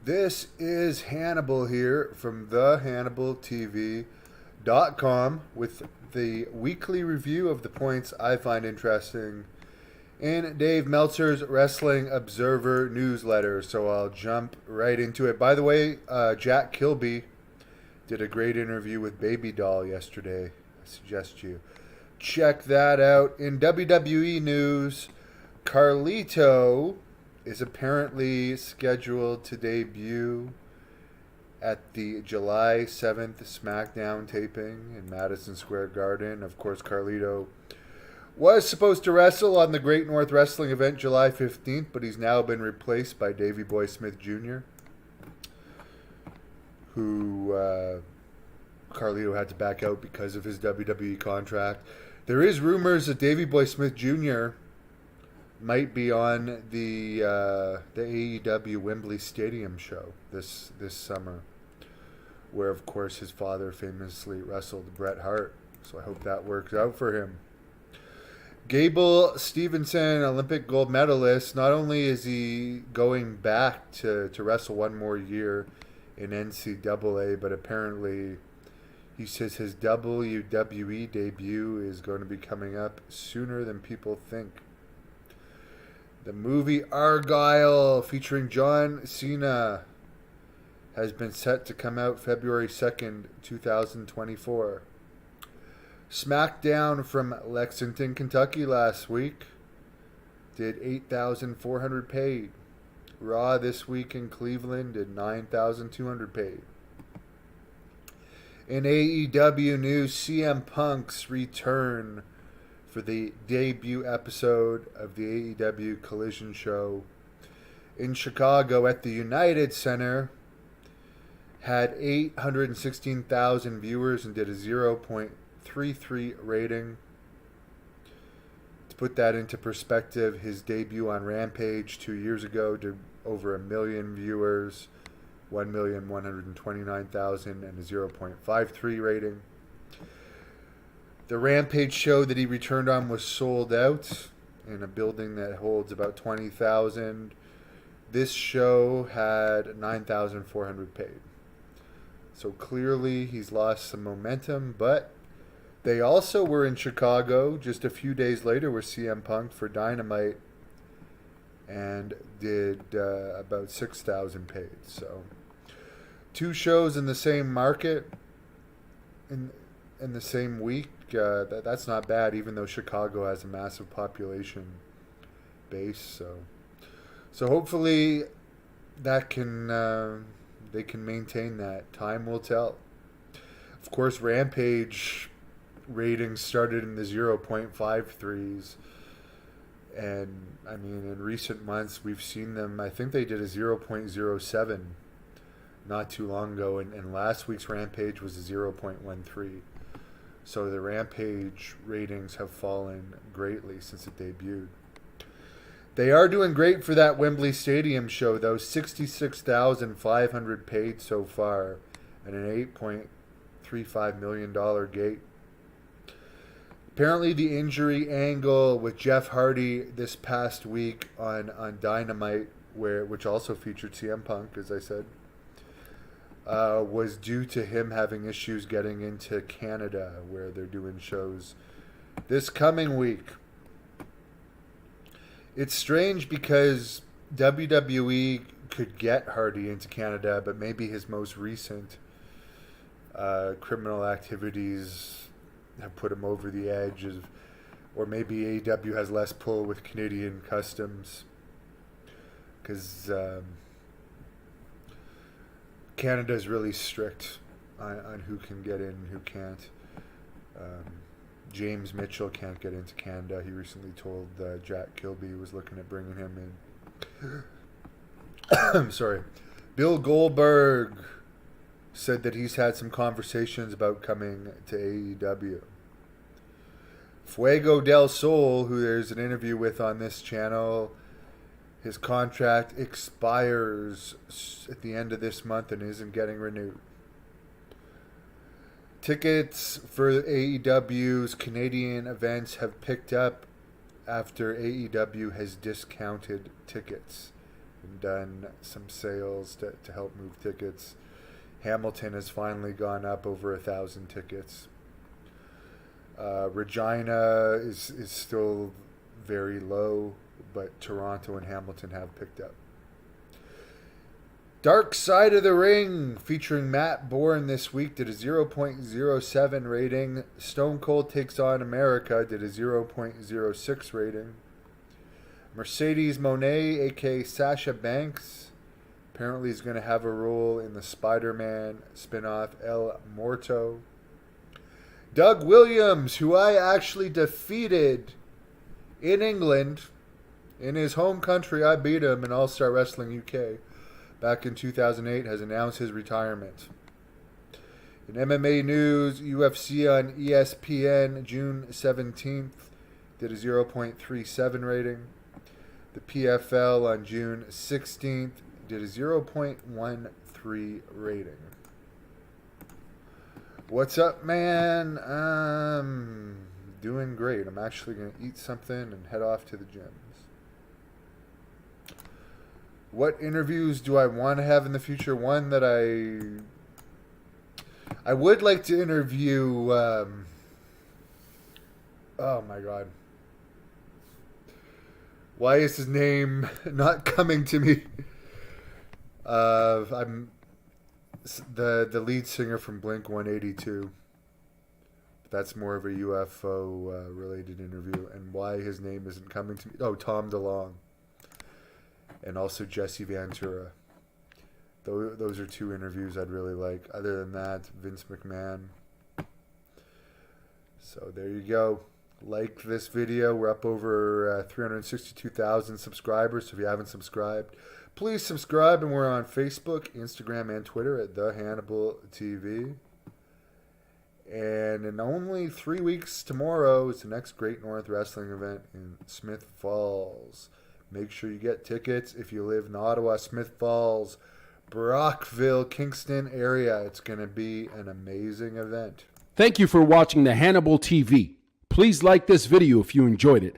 This is Hannibal here from thehannibaltv.com with the weekly review of the points I find interesting in Dave Meltzer's Wrestling Observer newsletter. So I'll jump right into it. By the way, Jack Kilby did a great interview with Baby Doll yesterday. I suggest you check that out. In WWE news, Carlito is apparently scheduled to debut at the July 7th SmackDown taping in Madison Square Garden. Of course, Carlito was supposed to wrestle on the Great North Wrestling event July 15th, but he's now been replaced by Davey Boy Smith Jr., who Carlito had to back out because of his WWE contract. There is rumors that Davey Boy Smith Jr. might be on the AEW Wembley Stadium show this summer, where of course his father famously wrestled Bret Hart. So I hope that works out for him. Gable Stevenson, Olympic gold medalist, not only is he going back to wrestle one more year in NCAA, but apparently he says his WWE debut is going to be coming up sooner than people think. The movie Argyle, featuring John Cena, has been set to come out February 2nd, 2024. SmackDown from Lexington, Kentucky last week did 8,400 paid. Raw this week in Cleveland did 9,200 paid. In AEW news, CM Punk's return for the debut episode of the AEW Collision Show in Chicago at the United Center had 816,000 viewers and did a 0.33 rating. To put that into perspective, his debut on Rampage 2 years ago did over 1 million viewers, 1,129,000, and a 0.53 rating. The Rampage show that he returned on was sold out in a building that holds about 20,000. This show had 9,400 paid. So clearly he's lost some momentum, but they also were in Chicago just a few days later with CM Punk for Dynamite and did about 6,000 paid. So 2 shows in the same market in the same week. That's not bad, even though Chicago has a massive population base. So hopefully that they can maintain that. Time will tell. Of course, Rampage ratings started in the 0.53s, and I mean, in recent months we've seen them. I think they did a 0.07 not too long ago, and last week's Rampage was a 0.13. So the Rampage ratings have fallen greatly since it debuted. They are doing great for that Wembley Stadium show, though. 66,500 paid so far and an $8.35 million gate. Apparently the injury angle with Jeff Hardy this past week on Dynamite, which also featured CM Punk, as I said, was due to him having issues getting into Canada, where they're doing shows this coming week. It's strange because WWE could get Hardy into Canada, but maybe his most recent criminal activities have put him over the edge, or maybe AEW has less pull with Canadian customs, because Canada is really strict on who can get in and who can't. James Mitchell can't get into Canada. He recently told Jack Kilby he was looking at bringing him in. I'm sorry. Bill Goldberg said that he's had some conversations about coming to AEW. Fuego del Sol, who there's an interview with on this channel, his contract expires at the end of this month and isn't getting renewed. Tickets for AEW's Canadian events have picked up after AEW has discounted tickets and done some sales to help move tickets. Hamilton has finally gone up over 1,000 tickets. Regina is still very low, but Toronto and Hamilton have picked up. Dark Side of the Ring, featuring Matt Bourne this week, did a 0.07 rating. Stone Cold Takes On America did a 0.06 rating. Mercedes Moné, aka Sasha Banks, apparently is going to have a role in the Spider-Man spin-off El Morto. Doug Williams, who I actually defeated in England, in his home country. I beat him in All-Star Wrestling UK back in 2008, has announced his retirement. In MMA news, UFC on ESPN June 17th did a 0.37 rating. The PFL on June 16th did a 0.13 rating. What's up, man? Doing great. I'm actually going to eat something and head off to the gyms. What interviews do I want to have in the future? One that I would like to interview. Oh my God. Why is his name not coming to me? I'm the lead singer from Blink 182. That's more of a UFO related interview, and why his name isn't coming to me. Oh, Tom DeLonge, and also Jesse Ventura. Those are two interviews I'd really like. Other than that, Vince McMahon. So there you go. Like this video. We're up over 362,000 subscribers. So if you haven't subscribed, please subscribe. And we're on Facebook, Instagram, and Twitter at The Hannibal TV. And in only 3 weeks tomorrow is the next Great North Wrestling event in Smith Falls. Make sure you get tickets if you live in Ottawa, Smith Falls, Brockville, Kingston area. It's going to be an amazing event. Thank you for watching the Hannibal TV. Please like this video if you enjoyed it.